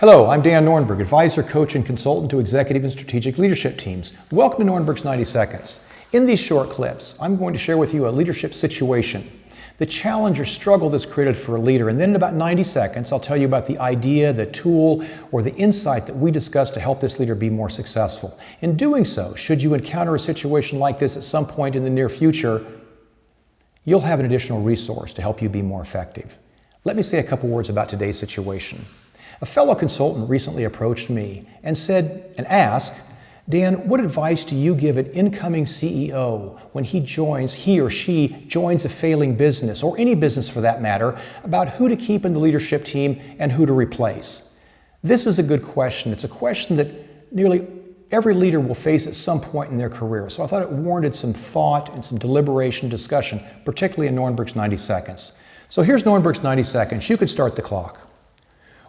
Hello, I'm Dan Norenberg, advisor, coach, and consultant to executive and strategic leadership teams. Welcome to Norenberg's 90 Seconds. In these short clips, I'm going to share with you a leadership situation, the challenge or struggle that's created for a leader, and then in about 90 seconds, I'll tell you about the idea, the tool, or the insight that we discussed to help this leader be more successful. In doing so, should you encounter a situation like this at some point in the near future, you'll have an additional resource to help you be more effective. Let me say a couple words about today's situation. A fellow consultant recently approached me and asked, Dan, what advice do you give an incoming CEO when he or she joins a failing business, or any business for that matter, about who to keep in the leadership team and who to replace? This is a good question. It's a question that nearly every leader will face at some point in their career. So I thought it warranted some thought and some deliberation, discussion, particularly in Norenberg's 90 Seconds. So here's Norenberg's 90 Seconds. You could start the clock.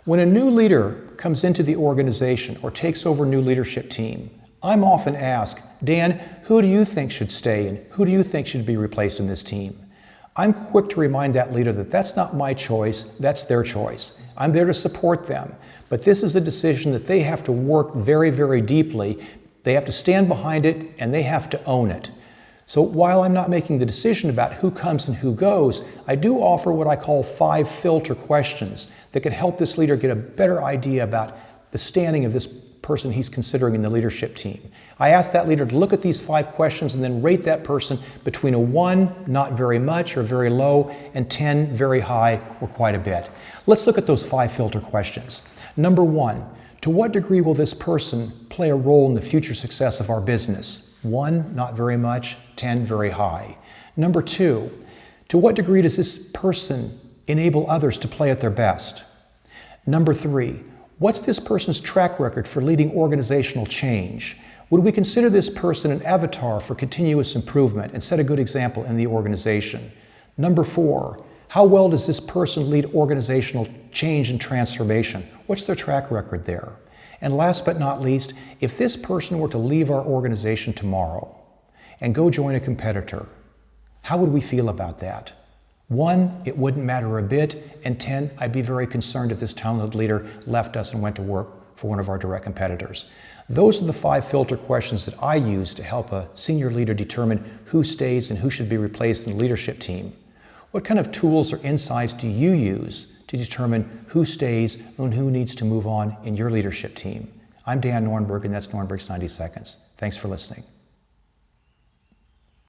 When a new leader comes into the organization or takes over a new leadership team, I'm often asked, Dan, who do you think should stay and who do you think should be replaced in this team? I'm quick to remind that leader that that's not my choice, that's their choice. I'm there to support them, but this is a decision that they have to work very, very deeply. They have to stand behind it and they have to own it. So while I'm not making the decision about who comes and who goes, I do offer what I call 5 filter questions that can help this leader get a better idea about the standing of this person he's considering in the leadership team. I ask that leader to look at these 5 questions and then rate that person between a 1, not very much or very low, and 10, very high or quite a bit. Let's look at those 5 filter questions. Number 1, to what degree will this person play a role in the future success of our business? 1, not very much, 10, very high. Number 2, to what degree does this person enable others to play at their best? Number 3, what's this person's track record for leading organizational change? Would we consider this person an avatar for continuous improvement and set a good example in the organization? Number 4, how well does this person lead organizational change and transformation? What's their track record there? And last but not least, if this person were to leave our organization tomorrow and go join a competitor, how would we feel about that? 1, it wouldn't matter a bit, and 10, I'd be very concerned if this talented leader left us and went to work for one of our direct competitors. Those are the 5 filter questions that I use to help a senior leader determine who stays and who should be replaced in the leadership team. What kind of tools or insights do you use to determine who stays and who needs to move on in your leadership team? I'm Dan Norenberg, and that's Norenberg's 90 Seconds. Thanks for listening.